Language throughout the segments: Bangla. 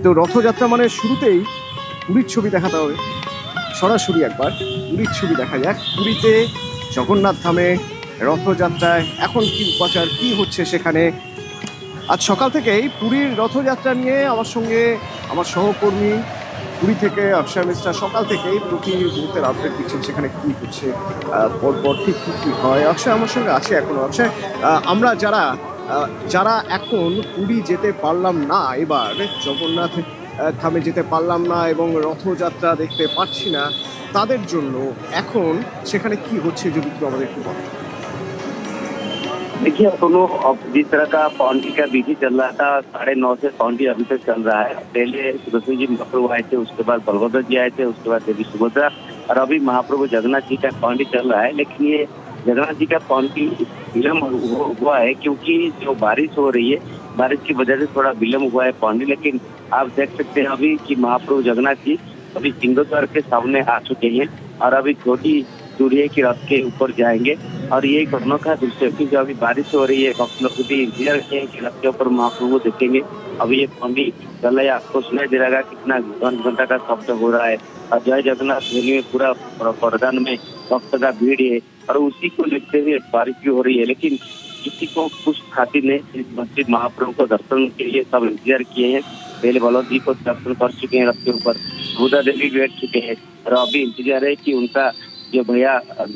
তো রথযাত্রা মানে শুরুতেই পুরীর ছবি দেখাতে হবে, সরাসরি একবার পুরীর ছবি দেখা যাক। পুরীতে জগন্নাথ ধামে রথযাত্রায় এখন কি উপাচার, কি হচ্ছে সেখানে। আজ সকাল থেকেই পুরীর রথযাত্রা নিয়ে আমার সঙ্গে আমার সহকর্মী পুরী থেকে অক্ষয় মিশ্রা সকাল থেকেই প্রতি মুহূর্তের আপডেট দিচ্ছেন সেখানে কি হচ্ছে, পরপর ঠিক কি কি হয়। অক্ষয় আমার সঙ্গে আছে এখনো। অক্ষয়, আমরা যারা যারা এখন পুরী যেতে পারলাম না, এবার জগন্নাথ ধামে যেতে পারলাম না এবং রথযাত্রা দেখতে পাচ্ছি না, তাদের জন্য এখন সেখানে কি হচ্ছে যদি একটু আমাদের একটু বলেন। देखिए दोनों जिस तरह का पौंडी का विधि चल रहा था 9:30 से पौंडी अभी तक चल रहा है। पहले सुदर्शन जी महाप्रभु आए थे, उसके बाद बलभद्र जी आए थे, उसके बाद देवी सुभद्रा और अभी महाप्रभु जगन्नाथ जी का पौंडी चल रहा है। लेकिन ये जगन्नाथ जी का पौंडी विलम्ब हुआ है क्योंकि जो बारिश हो रही है, बारिश की वजह से थोड़ा विलम्ब हुआ है पौंडी। लेकिन आप देख सकते हैं अभी कि महाप्रभु जगन्नाथ जी अभी सिंहद्वार के सामने आ चुके हैं और अभी छोटी दूरी के रथ के ऊपर जाएंगे। और ये एक अनोखा दृश्य है कि जो अभी बारिश हो रही है, भक्त लोग भी इंतजार किए हैं कि रथ के ऊपर महाप्रभु देखेंगे। अभी ये पौंडी चल रहा है, आपको सुनाई दे रहा कितना घंटा का शब्द हो रहा है और जय जगन्नाथ रैली में पूरा प्रधान में भक्त का भीड़ है और उसी को देखते हुए बारिश भी हो रही है। लेकिन किसी को कुछ खातिर नहीं, मस्जिद महाप्रभु को दर्शन के लिए सब इंतजार किए हैं। पहले बलवंत जी को दर्शन कर चुके हैं रथ के ऊपर, बुधा देवी बैठ चुके हैं और अभी इंतजार है कि उनका जो भैया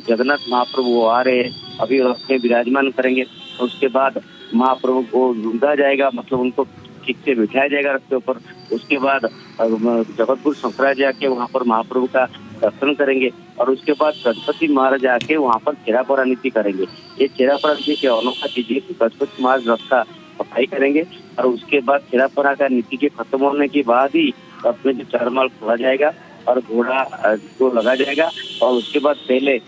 जगन्नाथ महाप्रभु वो आ रहे हैं, अभी रथ में विराजमान करेंगे। उसके बाद महाप्रभु को ढूंढा जाएगा, मतलब उनको ठीक से बिठाया जाएगा रथ के ऊपर। उसके बाद जगतपुर शंकराचार्य जाके वहाँ पर महाप्रभु का दर्शन करेंगे और उसके बाद गणपति महाराज आके वहाँ पर छेरापरा नीति करेंगे। ये छेरापरा नीति के अनोखा चीज है कि गणपति महाराज रथ का सफाई करेंगे और उसके बाद छेरापरा का नीति के खत्म होने के बाद ही रथ में जो चारमाल खोला जाएगा और घोड़ा को लगा जाएगा और उसके बाद पहले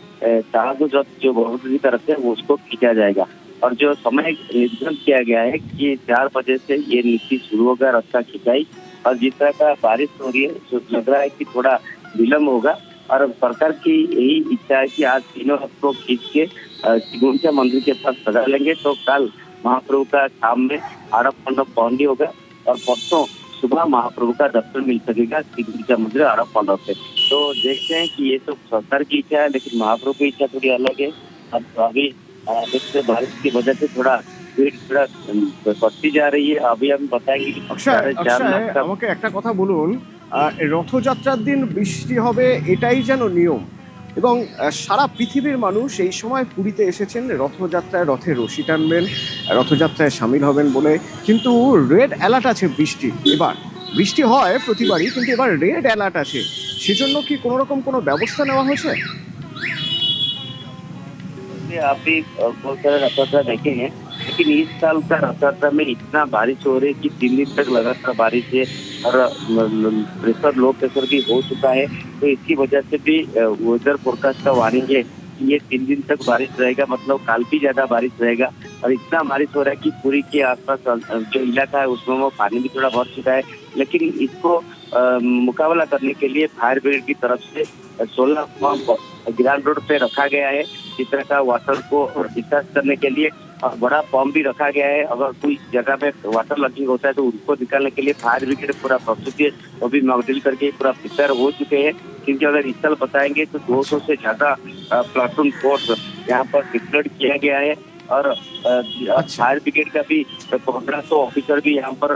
साधु रथ जो बलभद्र जी का रथ है वो उसको खींचा जाएगा। और जो समय निर्धारण किया गया है कि 4 बजे से ये नीति शुरू होगा रथ का खिंचाई। और जिस तरह का बारिश हो रही है तो लग रहा है कि थोड़ा विलम्ब होगा और सरकार की यही इच्छा है कि आज तीनों रथ को खींच के गुंडीचा मंदिर के पास सजा लेंगे। तो कल महाप्रभु का शाम में आरव मंडप पौंडी होगा और परसों सुबह महाप्रभु का दर्शन मिल सकेगा गुंडीचा मंदिर आरव मंडप से। तो देखते हैं कि ये तो सरकार की इच्छा है, लेकिन महाप्रभु की इच्छा थोड़ी अलग है। अब अभी देखते बारिश की वजह से थोड़ा भीड़ थोड़ा बढ़ती जा रही है। अभी हम बताएंगे कि আমাকে একটা কথা বলুন, রথযাত্রার দিন বৃষ্টি হবে এটাই যেন নিয়ম এবং সারা পৃথিবীর মানুষ এই সময় পুরীতে এসেছেন রথযাত্রায়, রথে রশি টানবেন, রথযাত্রায় সামিল হবেন বলে। কিন্তু রেড অ্যালার্ট আছে বৃষ্টি, এবার বৃষ্টি হয় প্রতিবারই কিন্তু এবার রেড অ্যালার্ট আছে, সেজন্য কি কোনো রকম কোনো ব্যবস্থা নেওয়া হয়েছে? आप भी बहुत सारे रथयात्रा देखे हैं, लेकिन इस साल का रथयात्रा में इतना बारिश हो रही है कि 3 दिन तक लगातार बारिश है और प्रेशर लो प्रेशर भी हो चुका है। तो इसकी वजह से भी वेदर फोरकास्ट का वार्निंग है कि ये 3 दिन तक बारिश रहेगा, मतलब काल भी ज्यादा बारिश रहेगा। और इतना बारिश हो रहा है कि पुरी के आसपास जो इलाका है उसमें वो पानी भी थोड़ा भर चुका है। लेकिन इसको मुकाबला करने के लिए फायर ब्रिगेड की तरफ से 16 पंप गिरान रोड पे रखा गया है इस तरह का वाटर को डिस्चार्ज करने के लिए। और बड़ा पंप भी रखा गया है, अगर कोई जगह पे वाटर लॉकिंग होता है तो उसको निकालने के लिए फायर ब्रिगेड पूरा प्रस्तुत है, वो भी मॉकड्रिल करके पूरा प्रिपेयर हो चुके हैं। क्योंकि अगर इस साल बताएंगे तो 200 से ज्यादा प्लाटून फोर्स यहाँ पर डिप्लॉयड किया गया है और फायर ब्रिगेड का भी 1500 ऑफिसर भी यहाँ पर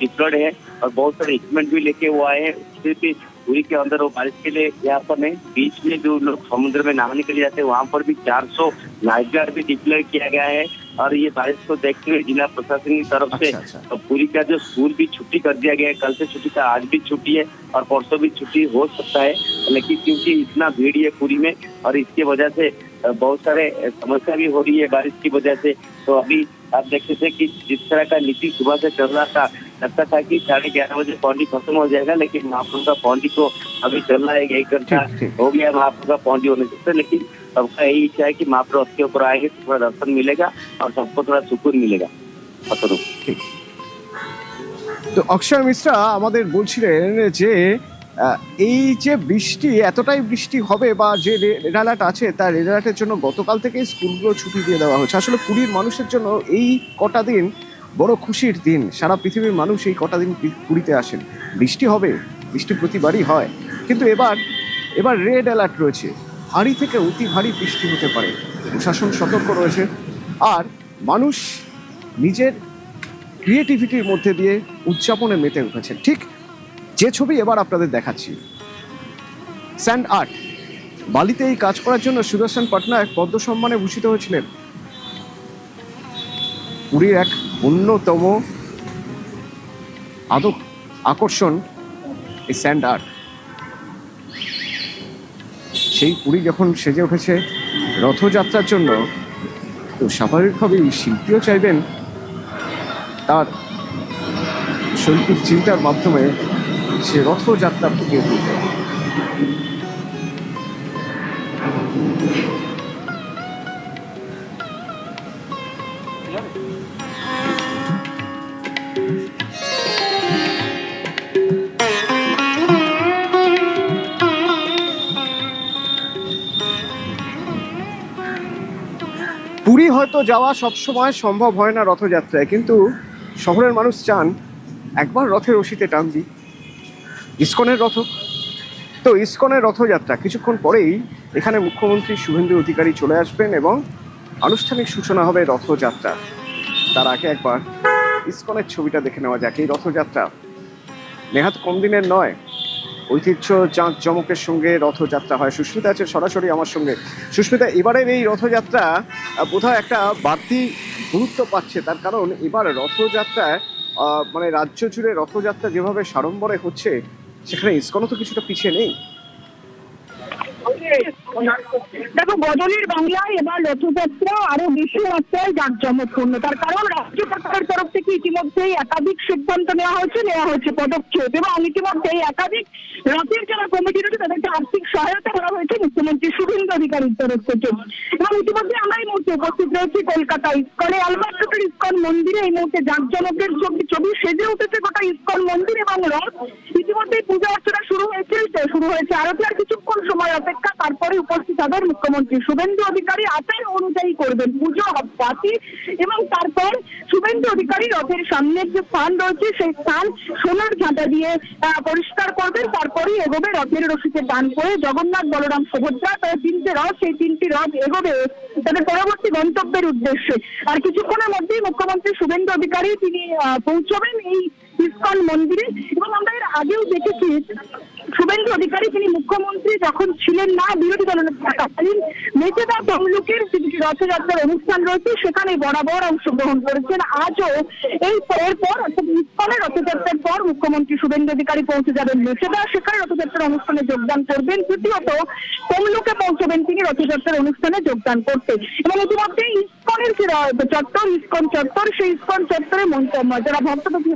डिप्लॉयड है और बहुत सारे इक्विपमेंट भी लेके वो आए हैं। सिर्फ पुरी के अंदर वो बारिश के लिए यहाँ पर नहीं, बीच में जो लोग समुद्र में नहाने के लिए जाते हैं वहाँ पर भी 400 लाइफ गार्ड भी डिप्लॉय किया गया है। और ये बारिश को देखते हुए जिला प्रशासन की तरफ से तो पुरी का जो स्कूल भी छुट्टी कर दिया गया है, कल से छुट्टी था, आज भी छुट्टी है और परसों भी छुट्टी हो सकता है। लेकिन क्योंकि इतना भीड़ है पुरी में और इसकी वजह से बहुत सारे समस्या भी हो रही है बारिश की वजह से। तो अभी आप देखते थे कि जिस तरह का नीति सुबह से चल रहा था, लगता था कि 11:30 बजे पौंडी खत्म हो जाएगा, लेकिन महाप्रभु का पौंडी को अभी चल रहा है, 1 घंटा हो गया महाप्रभु का पौंडी होने से। लेकिन सबका यही इच्छा है कि महाप्रभु रथ के ऊपर आएंगे तो थोड़ा दर्शन मिलेगा और सबको थोड़ा सुकून मिलेगा। তো অক্ষয় মিশ্রা আমাদের বলছিলেন যে এই যে বৃষ্টি, এতটাই বৃষ্টি হবে বা যে রেড অ্যালার্ট আছে তার রেড অ্যালার্টের জন্য গতকাল থেকে স্কুলগুলো ছুটি দিয়ে দেওয়া হচ্ছে। আসলে পুরীর মানুষের জন্য এই কটা দিন বড় খুশির দিন। সারা পৃথিবীর মানুষ এই কটা দিন পুরীতে আসেন। বৃষ্টি হবে, বৃষ্টি প্রতিবারই হয়, কিন্তু এবার রেড অ্যালার্ট রয়েছে। ভারী থেকে অতি ভারী বৃষ্টি হতে পারে, প্রশাসন সতর্ক রয়েছে। আর মানুষ নিজের ক্রিয়েটিভিটির মধ্যে দিয়ে উদযাপনে মেতে উঠেছে। ঠিক যে ছবি এবার আপনাদের দেখাচ্ছি, স্যান্ড আর্ট। বালিতে এই কাজ করার জন্য সুদর্শন পটনায়ক পদ্ম সম্মানে ভূষিত হয়েছিলেন। পুরীর এক অন্যতম আকর্ষণ এই স্যান্ড আর্ট। সেই পুরী যখন সেজে উঠেছে রথযাত্রার জন্য, তো স্বাভাবিকভাবেই শিল্পীও চাইবেন তার শৈল্পিক চিন্তার মাধ্যমে সে রথযাত্রা ফুটিয়ে তুলতে। পুরী হয়তো যাওয়া সবসময় সম্ভব হয় না রথযাত্রায়, কিন্তু শহরের মানুষ চান একবার রথের রশিতে টান দিই। ইসকনের রথ, তো ইসকনের রথযাত্রা কিছুক্ষণ পরেই এখানে মুখ্যমন্ত্রী শুভেন্দু অধিকারী চলে আসবেন এবং আনুষ্ঠানিক সূচনা হবে রথযাত্রা। তার আগে একবার ইসকনের ছবিটা দেখে নেওয়া যাক। এই রথযাত্রা নেহাত কম দিনের নয়, ঐতিহ্য জাঁকজমকের সঙ্গে রথযাত্রা হয়। সুস্মিতা আছে সরাসরি আমার সঙ্গে। সুস্মিতা, এবারের এই রথযাত্রা বোধহয় একটা বাড়তি গুরুত্ব পাচ্ছে, তার কারণ এবার রথযাত্রায় মানে রাজ্য জুড়ে রথযাত্রা যেভাবে সাড়ম্বরে হচ্ছে, সেখানে ইসকনও তো কিছুটা পিছিয়ে নেই। দেখো, বদলের বাংলায় এবার রথযাত্রা আরো বেশি মাত্রায় জাঁকজমকপূর্ণ। তার কারণ রাজ্য সরকারের তরফ থেকে ইতিমধ্যেই একাধিক সিদ্ধান্ত নেওয়া হয়েছে পদক্ষেপ, এবং ইতিমধ্যেই একাধিক রথের যারা কমিটি রয়েছে তাদেরকে আর্থিক সহায়তা করা হয়েছে মুখ্যমন্ত্রী শুভেন্দু অধিকারীর তরফ থেকে। এবং ইতিমধ্যে আমরা এই মুহূর্তে উপস্থিত রয়েছি কলকাতা ইসকনে। আলবার্ট রোডের ইসকন মন্দিরে এই মুহূর্তে জাঁকজমকের ছবি সেজে উঠেছে গোটা ইসকন মন্দির এবং রথ। ইতিমধ্যেই পূজা অর্চনা শুরু হয়েছে আরতি আর কিছুক্ষণ সময় অপেক্ষা, তারপরে উপস্থিত হবেন মুখ্যমন্ত্রী শুভেন্দু অধিকারী। আচার অনুযায়ী করবেন পুজো পাতি, এবং তারপর শুভেন্দু অধিকারী রথের সামনের যে স্থান রয়েছে সেই স্থান সোনার ঝাঁটা দিয়ে পরিষ্কার করবেন। তারপরেই এগোবে রথের রশিতে টান করে জগন্নাথ, বলরাম, সুভদ্রা, তার তিনটে রথ, সেই তিনটি রথ এগোবে তাদের পরবর্তী গন্তব্যের উদ্দেশ্যে। আর কিছুক্ষণের মধ্যেই মুখ্যমন্ত্রী শুভেন্দু অধিকারী তিনি পৌঁছবেন এই ইসকন মন্দিরে। এবং আমরা এর আগেও দেখেছি শুভেন্দু অধিকারী তিনি মুখ্যমন্ত্রী যখন ছিলেন না, বিরোধী দলনেতা থাকাকালীন মেচেদা তমলুকের রথযাত্রার অনুষ্ঠান রয়েছে সেখানে বরাবর অংশগ্রহণ করেছেন। আজও এরপর অর্থাৎ ইসকনের রথযাত্রার পর মুখ্যমন্ত্রী শুভেন্দু অধিকারী পৌঁছে যাবেন মেচেদা, সেখানে রথযাত্রার অনুষ্ঠানে যোগদান করবেন। তৃতীয়ত তমলুকে পৌঁছবেন তিনি রথযাত্রার অনুষ্ঠানে যোগদান করতে। এবং ইতিমধ্যে ইসকনের যে চত্বর, ইসকন চত্বর, সেই ইসকন চত্বরে যারা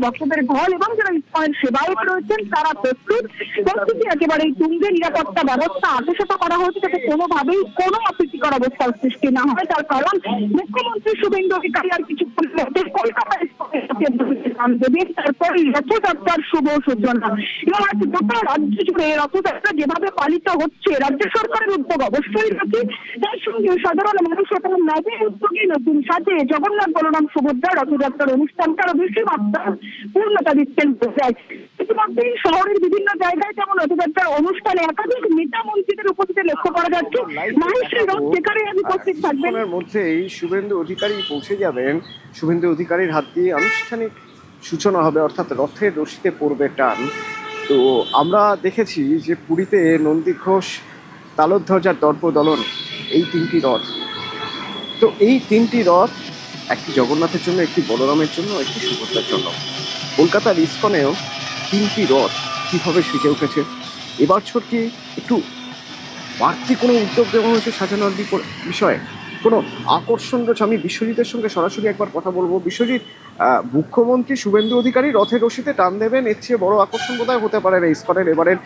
ভক্তদের ঢল এবং যারা ইসকনের সেবায়ত রয়েছেন তারা পরিস্থিতি একেবারেই তুঙ্গে। নিরাপত্তা ব্যবস্থা আটশত করা হয়েছে যাতে কোনোভাবেই কোনো অপ্রীতিকর অবস্থার সৃষ্টি না হয়। তার কারণ মুখ্যমন্ত্রী শুভেন্দু অধিকারী আর কিছুক্ষণের মধ্যে কলকাতায় দেবেন, তারপরে রথযাত্রার শুভ সূচনা। এবং আজ গোটা রাজ্য জুড়ে রথযাত্রা যেভাবে পালিত হচ্ছে, রাজ্য সরকারের উদ্যোগ অবশ্যই রয়েছে, তার সঙ্গে সাধারণ মানুষ এবং নবের উদ্যোগে নতুন সাজে জগন্নাথ, বলরাম, সুভদ্রা রথযাত্রার অনুষ্ঠানকে আরো বেশি মাত্রা পূর্ণতা দিচ্ছেন। ইতিমধ্যেই শহরের বিভিন্ন জায়গায় যেমন রথযাত্রার অনুষ্ঠানে একাধিক নেতা মন্ত্রীদের উপস্থিতি লক্ষ্য করা যাচ্ছে। মাহেশের রথ সেখানে উপস্থিত থাকবেন। মধ্যেই শুভেন্দু অধিকারী পৌঁছে যাবেন। শুভেন্দু অধিকারীর হাত দিয়ে আনুষ্ঠানিক সূচনা হবে, অর্থাৎ রথের রশিতে পড়বে টান। তো আমরা দেখেছি যে পুরীতে নন্দী ঘোষ, তালধ্বজার দর্পদলন, এই তিনটি রথ, তো এই তিনটি রথ একটি জগন্নাথের জন্য, একটি বলরামের জন্য, একটি সুভদ্রার জন্য। কলকাতার ইসকনেও তিনটি রথ কীভাবে সেজে উঠেছে। এবছর কি একটু বাড়তি কোনো উদ্যোগ দেওয়া হয়েছে সাজানোর বিষয়ে, কোনো আকর্ষণ রয়েছে? আমি বিশ্বজিতের সঙ্গে সরাসরি একবার কথা বলবো। বিশ্বজিৎ, মুখ্যমন্ত্রী শুভেন্দু অধিকারী রথের রশিতে টান দেবেন, এর চেয়ে বড় আকর্ষণ বোধহয় হতে পারে না ইসকনের এবারের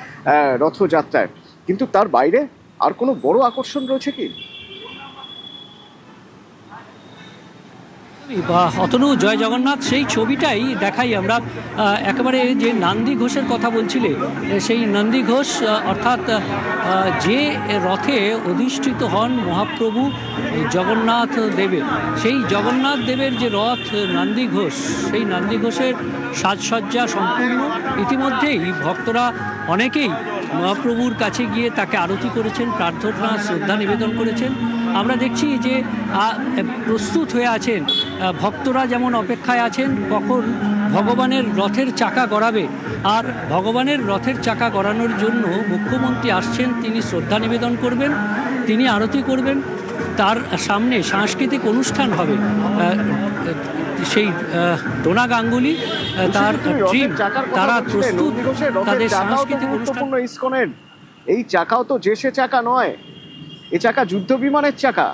রথযাত্রায়, কিন্তু তার বাইরে আর কোনো বড় আকর্ষণ রয়েছে কি? বা অতনু, জয় জগন্নাথ সেই ছবিটাই দেখাই আমরা। একেবারে যে নন্দী ঘোষের কথা বলছিলে, সেই নন্দী ঘোষ অর্থাৎ যে রথে অধিষ্ঠিত হন মহাপ্রভু জগন্নাথ দেবের, সেই জগন্নাথ দেবের যে রথ নন্দী ঘোষ, সেই নন্দী ঘোষের সাজসজ্জা সম্পূর্ণ। ইতিমধ্যেই ভক্তরা অনেকেই মহাপ্রভুর কাছে গিয়ে তাকে আরতি করেছেন, প্রার্থনা শ্রদ্ধা নিবেদন করেছেন। আমরা দেখছি যে প্রস্তুত হয়ে আছেন ভক্তরা, যেমন অপেক্ষায় আছেন কখন ভগবানের রথের চাকা গড়াবে। আর ভগবানের রথের চাকা গড়ানোর জন্য মুখ্যমন্ত্রী আসছেন, তিনি শ্রদ্ধা নিবেদন করবেন, তিনি আরতি করবেন, তার সামনে সাংস্কৃতিক অনুষ্ঠান হবে। সেই ডোনা গাঙ্গুলি, তার টিম, তারা প্রস্তুত তাদের সাংস্কৃতিক অনুষ্ঠান। ইসকনের এই চাকাও তো যে সে চাকা নয়, এই চাকা যুদ্ধ বিমানের চাকা।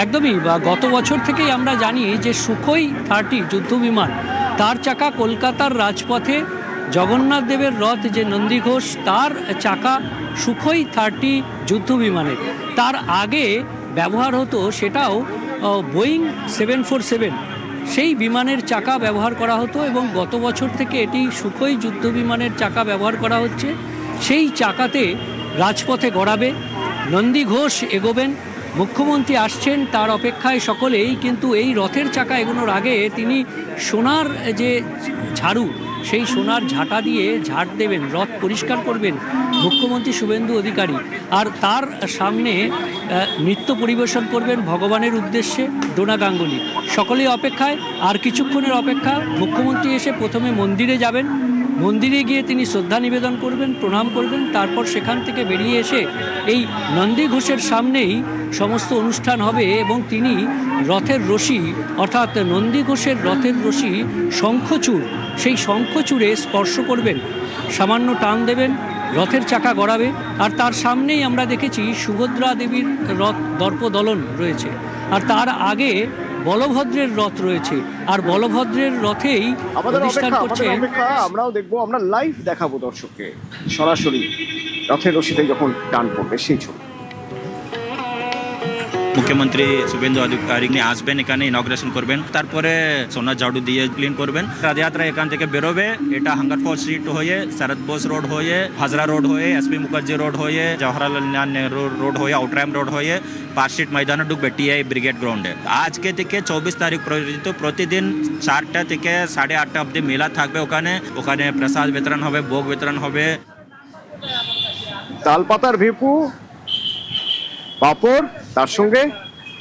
একদমই, বা গত বছর থেকেই আমরা জানি যে সুখোই 30 যুদ্ধ বিমান, তার চাকা কলকাতার রাজপথে জগন্নাথ দেবের রথ যে নন্দী ঘোষ, তার চাকা সুখোই 30 যুদ্ধ বিমানের। তার আগে ব্যবহার হতো সেটাও বোয়িং 747, সেই বিমানের চাকা ব্যবহার করা হতো, এবং গত বছর থেকে এটি সুখোই যুদ্ধ বিমানের চাকা ব্যবহার করা হচ্ছে। সেই চাকাতে রাজপথে গড়াবে, নন্দী ঘোষ এগোবেন, মুখ্যমন্ত্রী আসছেন, তার অপেক্ষায় সকলেই। কিন্তু এই রথের চাকা এগোনোর আগে তিনি সোনার যে ঝাড়ু, সেই সোনার ঝাঁটা দিয়ে ঝাড় দেবেন, রথ পরিষ্কার করবেন মুখ্যমন্ত্রী শুভেন্দু অধিকারী। আর তার সামনে নৃত্য পরিবেশন করবেন ভগবানের উদ্দেশ্যে ডোনা গাঙ্গুলি। সকলেই অপেক্ষায়, আর কিছুক্ষণের অপেক্ষা। মুখ্যমন্ত্রী এসে প্রথমে মন্দিরে যাবেন, মন্দিরে গিয়ে তিনি শ্রদ্ধা নিবেদন করবেন, প্রণাম করবেন, তারপর সেখান থেকে বেরিয়ে এসে এই নন্দী ঘোষের সামনেই সমস্ত অনুষ্ঠান হবে, এবং তিনি রথের রশি, অর্থাৎ নন্দী ঘোষের রথের রশি শঙ্খচূড়, সেই শঙ্খচূড়ে স্পর্শ করবেন, সামান্য টান দেবেন, রথের চাকা গড়াবে। আর তার সামনেই আমরা দেখেছি সুভদ্রা দেবীর রথ দর্পদলন রয়েছে, আর তার আগে বলভদ্রের রথ রয়েছে, আর বলভদ্রের রথেই অধিষ্ঠান করছেন। আমরাও দেখবো, আমরা লাইভ দেখাবো দর্শককে সরাসরি রথের রশিতে যখন টান পড়বে সেই ছবি। মুখ্যমন্ত্রী শুভেন্দু অধিকারী আসবেন, এখানে ইনগ্রেশন করবেন, তারপরে সোনা ঝাড়ু দিয়ে ক্লিন করবেন। রথযাত্রা এখান থেকে বেরোবে, এটা হাঙ্গারফল স্ট্রিট হয়ে, শরৎ বোস রোড হয়ে, হাজরা রোড হয়ে, এসপি মুখার্জি রোড হয়ে, জওহরলাল নেহরু রোড হয়ে, আউটরাম রোড হয়ে পার্ক স্ট্রিট ময়দানে ঢুকবে টিআই ব্রিগেড গ্রাউন্ডে। আজকে থেকে 24 তারিখ পর্যন্ত প্রতিদিন 4টা থেকে 8:30 অব্দি মেলা থাকবে। ওখানে প্রসাদ বিতরণ হবে, ভোগ বিতরণ হবে। তালপাতার ভেপু, পাপড়, তার সঙ্গে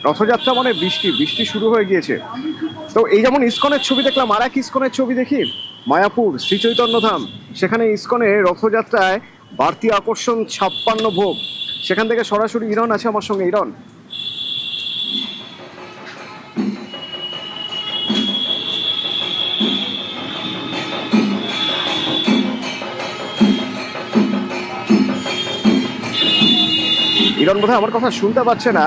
রথযাত্রা মানে বৃষ্টি শুরু হয়ে গিয়েছে। তো এই যেমন ইসকনের ছবি দেখলাম, আর এক ইসকনের ছবি দেখি মায়াপুর শ্রী চৈতন্য ধাম। সেখানে ইসকনে রথযাত্রায় বাড়তি আকর্ষণ 56 ভোগ। সেখান থেকে সরাসরি ইরন আছে আমার সঙ্গে। ইরন, ইরন বোধহয় আমার কথা শুনতে পাচ্ছে না,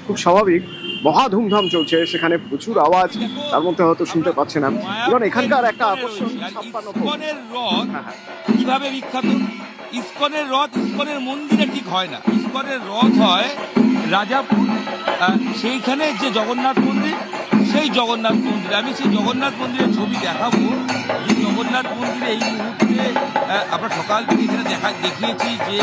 খুব স্বাভাবিক। মহা ধুমধাম চলছে, সেখানে প্রচুর আওয়াজ, তার মধ্যে হয়তো শুনতে পাচ্ছে না। ইরন, এখানকার একটা আকর্ষণ ইসকনের রথ কিভাবে বিখ্যাত? ইসকনের রথ ইসকনের মন্দিরে ঠিক হয় না, ইসকনের রথ হয় রাজাপুর। সেইখানে যে জগন্নাথ মন্দির, সেই জগন্নাথ মন্দিরে আমি সেই জগন্নাথ মন্দিরের ছবি দেখাবো। যে জগন্নাথ মন্দিরে এই মুহূর্তে আমরা সকাল থেকে এখানে দেখিয়েছি যে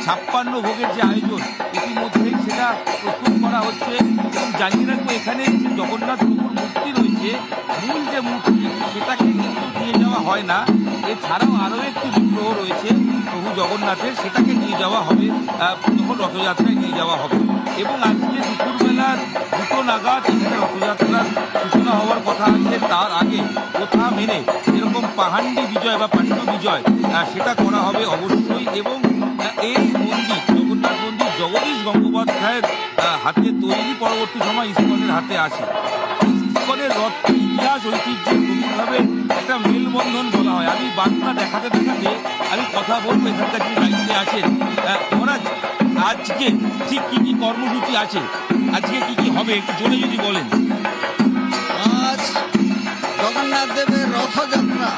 56 ভোগের যে আয়োজন ইতিমধ্যেই সেটা প্রস্তুত করা হচ্ছে। এবং জানিয়ে রাখবো, এখানে যে জগন্নাথ প্রভুর মূর্তি রয়েছে, মূল যে মূর্তি, সেটাকে কিন্তু নিয়ে যাওয়া হয় না। এছাড়াও আরও একটি বিগ্রহ রয়েছে প্রভু জগন্নাথের, সেটাকে নিয়ে যাওয়া হবে যখন রথযাত্রায় নিয়ে যাওয়া হবে। এবং আজকে দুপুরবেলার 2টো নাগাদ এখানে রথযাত্রার সূচনা হওয়ার কথা আছে। তার আগে প্রথা মেনে যেরকম পাহান্ডি বিজয় বা পাণ্ড বিজয়, সেটা করা হবে অবশ্যই। এবং এই মন্দির, জগন্নাথ মন্দির, জগদীশ গঙ্গোপাধ্যায়ের হাতে তৈরি, পরবর্তী সময় ইসকনের হাতে আসে। ইসকনের রথ ইতিহাস ঐতিহ্যের গভীরভাবে একটা মেলবন্ধন বলা হয়। আমি বার্তা দেখাতে দেখাতে আমি কথা বলবো এখানকার যিনি দায়িত্বে আছেন। ওরা আজকে ঠিক কী কী কর্মসূচি আছে, আজকে কি কি হবে একটু জোরে যদি বলেন। আজ জগন্নাথ দেবের রথযাত্রা,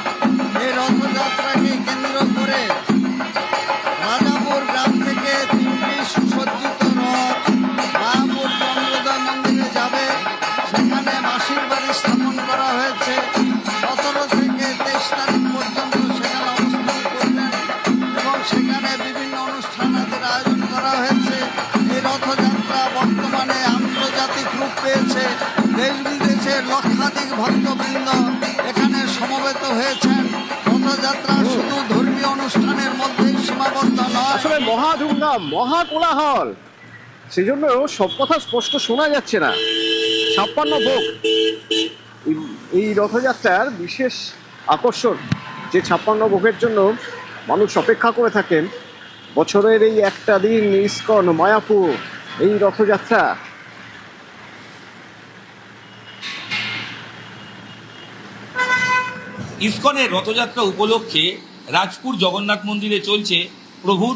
এই রথযাত্রাকে কেন্দ্র করে রাজাপুর গ্রাম থেকে 3টি সুসজ্জিত রথ মায়াপুর ভক্তবৃন্দ এখানে সমবেত হয়েছেন। রথযাত্রা শুধু ধর্মীয় অনুষ্ঠানের মধ্যেই সীমাবদ্ধ নয়, আসলে মহা ধুমধাম, মহা কোলাহল, সেই জন্য সব কথা স্পষ্ট শোনা যাচ্ছে না। 56 ভোগ এই রথযাত্রার বিশেষ আকর্ষণ, যে 56 ভোগের জন্য মানুষ অপেক্ষা করে থাকেন। বছরের এই একটা দিন ইস্কন মায়াপুর এই রথযাত্রা। ইসকনের রথযাত্রা উপলক্ষে রাজপুর জগন্নাথ মন্দিরে চলছে প্রভুর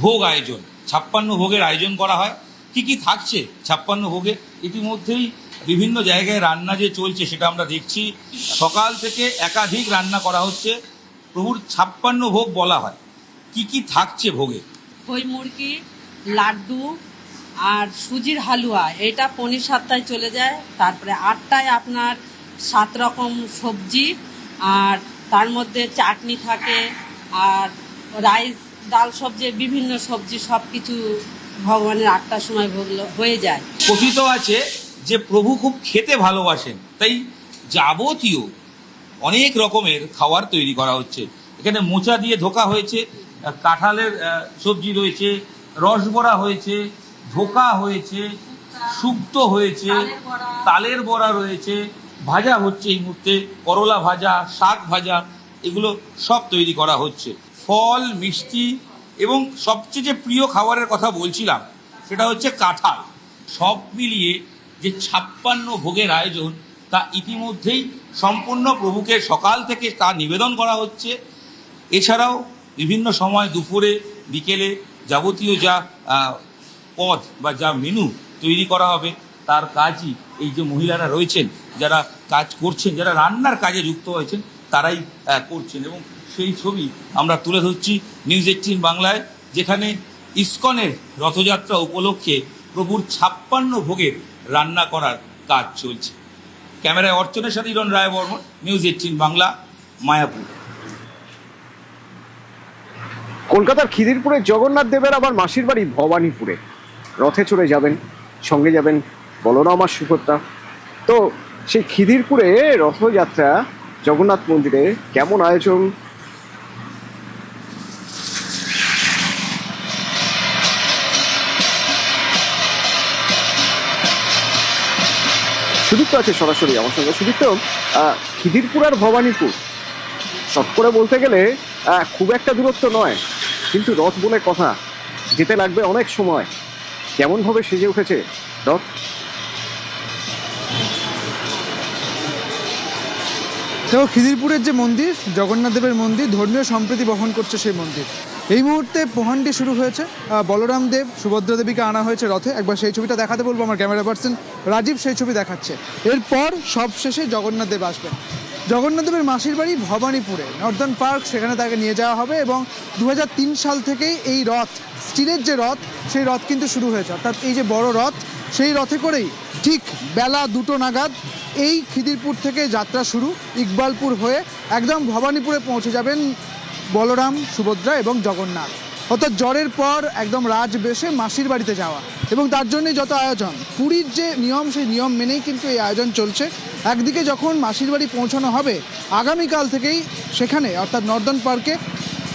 ভোগ আয়োজন। 56 ভোগের আয়োজন করা হয়। কি কি থাকছে 56 ভোগে? ইতিমধ্যেই বিভিন্ন জায়গায় রান্না যে চলছে সেটা আমরা দেখছি। সকাল থেকে একাধিক রান্না করা হচ্ছে। প্রভুর 56 ভোগ বলা হয়। কি কি থাকছে ভোগে? খই মুরগি, লাড্ডু আর সুজির হালুয়া, এটা 7টায় চলে যায়। তারপরে 8টায় আপনার 7 রকম সবজি, আর তার মধ্যে চাটনি থাকে, আর রাইস, ডাল সবজি, বিভিন্ন সবজি, সব কিছু ভগবানের 8টার সময় ভোগ হয়ে যায়। কথিত আছে যে প্রভু খুব খেতে ভালোবাসেন, তাই যাবতীয় অনেক রকমের খাবার তৈরি করা হচ্ছে। এখানে মোচা দিয়ে ধোকা হয়েছে, কাঁঠালের সবজি রয়েছে, রসবড়া হয়েছে, ধোকা হয়েছে, শুক্তো হয়েছে, তালের বড়া রয়েছে, ভাজা হচ্ছে এই মুহূর্তে, করলা ভাজা, শাক ভাজা, এগুলো সব তৈরি করা হচ্ছে। ফল, মিষ্টি এবং সবচেয়ে যে প্রিয় খাবারের কথা বলছিলাম সেটা হচ্ছে কাঁঠাল। সব মিলিয়ে যে 56 ভোগের আয়োজন তা ইতিমধ্যেই সম্পূর্ণ প্রভুকে সকাল থেকে তা নিবেদন করা হচ্ছে। এছাড়াও বিভিন্ন সময় দুপুরে, বিকেলে যাবতীয় যা পদ বা যা মেনু তৈরি করা হবে তার কাজই এই যে মহিলারা রয়েছেন, যারা কাজ করছেন, যারা রান্নার কাজে যুক্ত হয়েছেন, তারাই করছেন। এবং সেই ছবি আমরা তুলে ধরছি নিউজ 18 বাংলায়, যেখানে ইসকনের রথযাত্রা উপলক্ষে প্রভুর 56 ভোগের রান্না করার কাজ চলছে। ক্যামেরায় অর্চনের সাথে ইরণ রায় বর্মন, নিউজ 18 বাংলা, মায়াপুর। কলকাতার খিদিরপুরে জগন্নাথ দেবের আবার মাসির বাড়ি ভবানীপুরে। রথে চড়ে যাবেন, সঙ্গে যাবেন বলরাম আর সুভদ্রা। তো সেই খিদিরপুরে রথযাত্রা জগন্নাথ মন্দিরে কেমন আয়োজন? সুদীপ্ত আছে সরাসরি আমার সঙ্গে। সুদীপ্ত, খিদিরপুর আর ভবানীপুর শর্ট করে বলতে গেলে খুব একটা দূরত্ব নয়, কিন্তু রথ বলে কথা, যেতে লাগবে অনেক সময়। কেমনভাবে সেজে উঠেছে রথ? তো খিদিরপুরের যে মন্দির, জগন্নাথ দেবের মন্দির, ধর্মীয় সম্প্রীতি বহন করছে সেই মন্দির। এই মুহূর্তে পোহান্ডি শুরু হয়েছে। বলরাম দেব, সুভদ্রা দেবীকে আনা হয়েছে রথে। একবার সেই ছবিটা দেখাতে বলবো, আমার ক্যামেরা পার্সন রাজীব সেই ছবি দেখাচ্ছে। এরপর সব শেষে জগন্নাথ দেব আসবেন। জগন্নাথ দেবের মাসির বাড়ি ভবানীপুরে, নর্দার্ন পার্ক, সেখানে তাকে নিয়ে যাওয়া হবে। এবং 2003 সাল থেকেই এই রথ, স্টিলের যে রথ, সেই রথ কিন্তু শুরু হয়েছে। অর্থাৎ এই যে বড় রথ, সেই রথে করেই ঠিক বেলা 2টো নাগাদ এই খিদিরপুর থেকে যাত্রা শুরু। ইকবালপুর হয়ে একদম ভবানীপুরে পৌঁছে যাবেন বলরাম, সুভদ্রা এবং জগন্নাথ। অর্থাৎ জ্বরের পর একদম রাজবেশে মাসির বাড়িতে যাওয়া, এবং তার জন্যই যত আয়োজন। পুরীর যে নিয়ম, সেই নিয়ম মেনেই কিন্তু এই আয়োজন চলছে। একদিকে যখন মাসির বাড়ি পৌঁছানো হবে, আগামীকাল থেকেই সেখানে অর্থাৎ নর্দার্ন পার্কে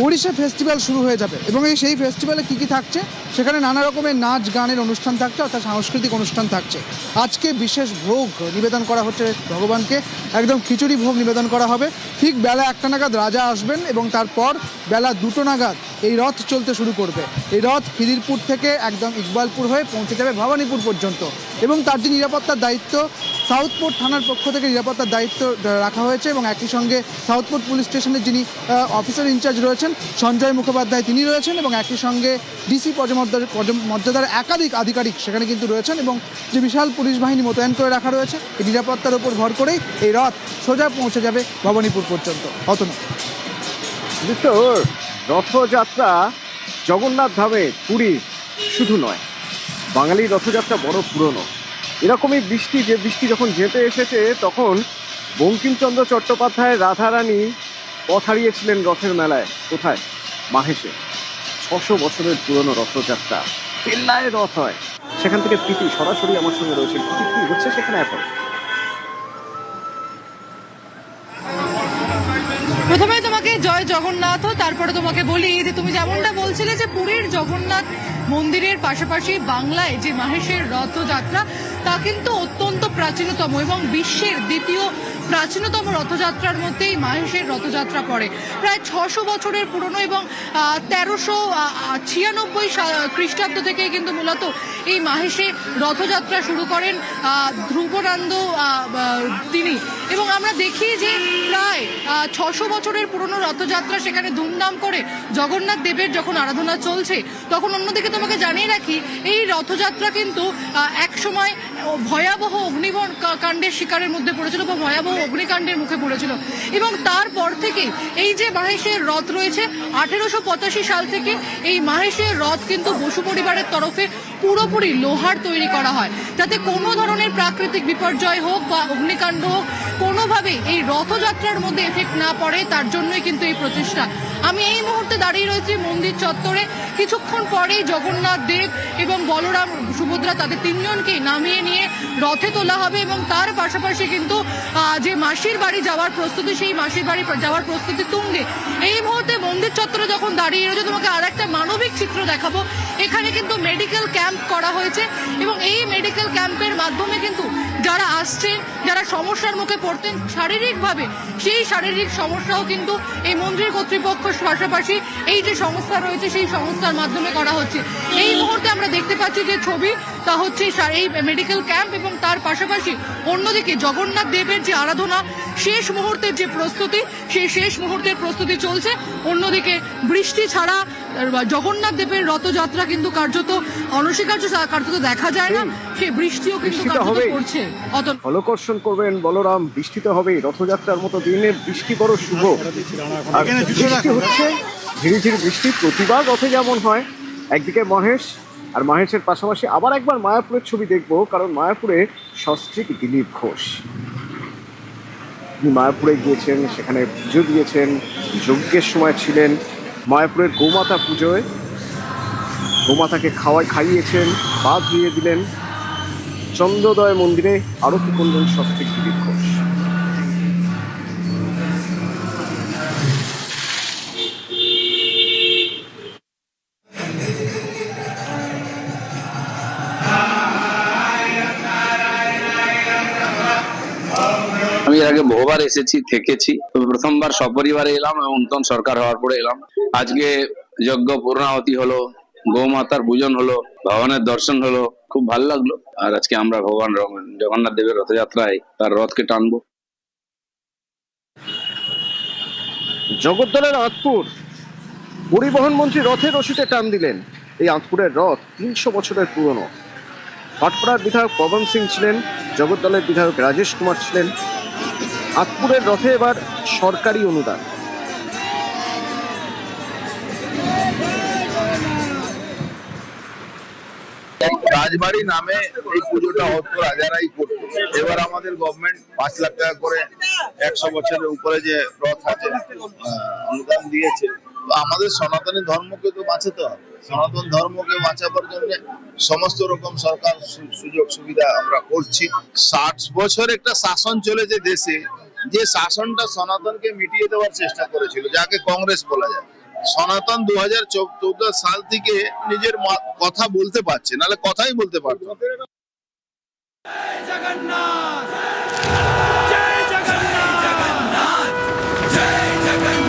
ওড়িশা ফেস্টিভ্যাল শুরু হয়ে যাবে। এবং সেই ফেস্টিভ্যালে কী কী থাকছে, সেখানে নানা রকমের নাচ গানের অনুষ্ঠান থাকছে, অর্থাৎ সাংস্কৃতিক অনুষ্ঠান থাকছে। আজকে বিশেষ ভোগ নিবেদন করা হচ্ছে ভগবানকে, একদম খিচুড়ি ভোগ নিবেদন করা হবে। ঠিক বেলা 1টা নাগাদ রাজা আসবেন, এবং তারপর বেলা 2টো নাগাদ এই রথ চলতে শুরু করবে। এই রথ খিদিরপুর থেকে একদম ইকবালপুর হয়ে পৌঁছে যাবে ভবানীপুর পর্যন্ত। এবং তার যে নিরাপত্তার দায়িত্ব, সাউথপোর্ট থানার পক্ষ থেকে নিরাপত্তার দায়িত্ব রাখা হয়েছে। এবং একই সঙ্গে সাউথপোর্ট পুলিশ স্টেশনের যিনি অফিসার ইনচার্জ রয়েছেন, সঞ্জয় মুখোপাধ্যায়, তিনি রয়েছেন। এবং একই সঙ্গে ডিসি মর্যাদার একাধিক আধিকারিক সেখানে কিন্তু রয়েছেন। এবং যে বিশাল পুলিশ বাহিনী মোতায়েন করে রাখা রয়েছে, এই নিরাপত্তার উপর ভর করেই এই রথ সোজা পৌঁছে যাবে ভবানীপুর পর্যন্ত। অতনু, রথযাত্রা জগন্নাথ ধামে পুরী শুধু নয়, বাঙালির রথযাত্রা বড় পুরনো। এরকমই বৃষ্টি, যে বৃষ্টি যখন যেতে এসেছে, তখন বঙ্কিমচন্দ্র চট্টোপাধ্যায় রাধারানী পথ হারিয়েছিলেন রথের মেলায়। কোথায়? মাহেশে। 600 বছরের পুরনো রথযাত্রা, পেল্লায় রথ হয়। সেখান থেকে প্রীতি সরাসরি আমার সঙ্গে রয়েছে। প্রীতি, কি হচ্ছে সেখানে এখন? তোমাকে জয় জগন্নাথ। তারপরে তোমাকে বলি যে তুমি যেমনটা বলছিলে যে পুরীর জগন্নাথ মন্দিরের পাশাপাশি বাংলায় যে মাহেশের রথযাত্রা তা কিন্তু অত্যন্ত প্রাচীনতম এবং বিশ্বের দ্বিতীয় প্রাচীনতম রথযাত্রার মধ্যেই মাহেশের রথযাত্রা পড়ে। প্রায় ৬০০ বছরের পুরনো এবং ১৩৯৬ খ্রিস্টাব্দ থেকে কিন্তু মূলত এই মাহেশে রথযাত্রা শুরু করেন ধ্রুবনন্দ তিনি। এবং আমরা দেখি যে প্রায় ৬০০ বছরের পুরনো রথযাত্রা, সেখানে ধুমধাম করে জগন্নাথ দেবের যখন আরাধনা চলছে, তখন অন্যদিকে তোমাকে জানিয়ে রাখি এই রথযাত্রা কিন্তু এক সময় ভয়াবহ অগ্নিকাণ্ডের শিকারের মধ্যে পড়েছিল বা ভয়াবহ অগ্নিকাণ্ডের মুখে পড়েছিল। এবং তারপর থেকে এই যে মাহেশের রথ রয়েছে, ১৮৮৫ সাল থেকে এই মাহেশের রথ কিন্তু বসু পরিবারের তরফে পুরোপুরি লোহার তৈরি করা হয়, যাতে কোনো ধরনের প্রাকৃতিক বিপর্যয় হোক বা অগ্নিকাণ্ড হোক কোনোভাবে এই রথযাত্রার মধ্যে এফেক্ট না পড়ে, তার জন্যই কিন্তু এই প্রচেষ্টা। আমি এই মুহূর্তে দাঁড়িয়ে রয়েছি মন্দির চত্বরে। কিছুক্ষণ পরেই জগন্নাথ দেব এবং বলরাম সুভদ্রা তাদের তিনজনকেই নামিয়ে নিয়ে রথে তোলা হবে এবং তার পাশাপাশি কিন্তু যে মাসির বাড়ি যাওয়ার প্রস্তুতি, সেই মাসির বাড়ি যাওয়ার প্রস্তুতি তুঙ্গে। এই মুহূর্তে মন্দির চত্বরে যখন দাঁড়িয়ে রয়েছে, তোমাকে আর একটা মানবিক চিত্র দেখাবো। এখানে কিন্তু মেডিকেল ক্যাম্প করা হয়েছে এবং এই মেডিকেল ক্যাম্পের মাধ্যমে কিন্তু যারা আসছেন, যারা সমস্যার মুখে পড়তেন শারীরিকভাবে, সেই শারীরিক সমস্যাও কিন্তু এই মন্দির কর্তৃপক্ষ পাশাপাশি এই যে সংস্থা রয়েছে সেই সংস্থার মাধ্যমে করা হচ্ছে। এই মুহূর্তে আমরা দেখতে পাচ্ছি যে ছবি, তা হচ্ছে এই মেডিকেল ক্যাম্প এবং তার পাশাপাশি অন্যদিকে জগন্নাথ দেবের যে আরাধনা শেষ মুহূর্তের যে প্রস্তুতি, সেই শেষ মুহূর্তের প্রস্তুতি চলছে। অন্যদিকে বৃষ্টি ছাড়া জগন্নাথ দেবের রথযাত্রা কিন্তু কার্যত অনস্বীকার্য, কার্যত দেখা যায় না। সেই বৃষ্টিও কিন্তু পড়ছে। ফলকর্ষণ করবেন বলরাম, বৃষ্টি তো হবেই। রথযাত্রার মতো দিনে বৃষ্টি বড় শুভ। আর বৃষ্টি হচ্ছে, ঝিরিঝিরি বৃষ্টি প্রতিবার রথে যেমন হয়। একদিকে মহেশ, আর মহেশের পাশাপাশি আবার একবার মায়াপুরের ছবি দেখবো, কারণ মায়াপুরে সস্ত্রীক দিলীপ ঘোষ তিনি মায়াপুরে গিয়েছেন, সেখানে পুজো দিয়েছেন, যজ্ঞের সময় ছিলেন। মায়াপুরের গোমাতা পুজোয় গোমাতাকে খাইয়েছেন, পা ধুইয়ে দিলেন। চন্দ্রোদয় মন্দিরে আরতি করলেন সস্ত্রীক দিলীপ ঘোষ। আমি এর আগে বহুবার এসেছি, থেকেছি, তবে প্রথমবার সপরিবারে এলাম এবং নতুন সরকার হওয়ার পরে এলাম। আজকে যজ্ঞ পূর্ণাহতি হলো, গৌমাতার পূজন হলো, ভগবানের দর্শন হলো, খুব ভালো লাগলো। আর আজকে আমরা ভগবান জগন্নাথ দেবের রথযাত্রায় তার রথকে টানবো। জগদ্দলের আঁতপুর পরিবহন মন্ত্রী রথের রশিতে টান দিলেন। এই আঁতপুরের রথ ৩০০ বছরের পুরনো। ভাটপাড়ার বিধায়ক পবন সিং ছিলেন, জগদ্দলের বিধায়ক রাজেশ কুমার ছিলেন। আঁতপুরের রথে এবার সরকারি অনুদান। রাজবাড়ি নামে এই পুজোটা হতো, রাজারাই করতো। এবার আমাদের গভর্নমেন্ট ৫ লাখ টাকা করে ১০০ বছরের উপরে যে রথ আছে অনুদান দিয়েছে। আমাদের সনাতনী ধর্মকে তো বাঁচাতে হবে। সনাতন ধর্মকে বাঁচাবার জন্য সমস্ত রকম সরকার সুযোগ সুবিধা আমরা করছি। ৬০ বছর একটা শাসন চলেছে দেশে, যে শাসনটা সনাতনকে মিটিয়ে দেওয়ার চেষ্টা করেছিল, যাকে কংগ্রেস বলা যায়। সনাতন ২০১৪ সাল থেকে নিজের কথা বলতে পারছে, নাহলে কথাই বলতে পারতো। জগন্নাথ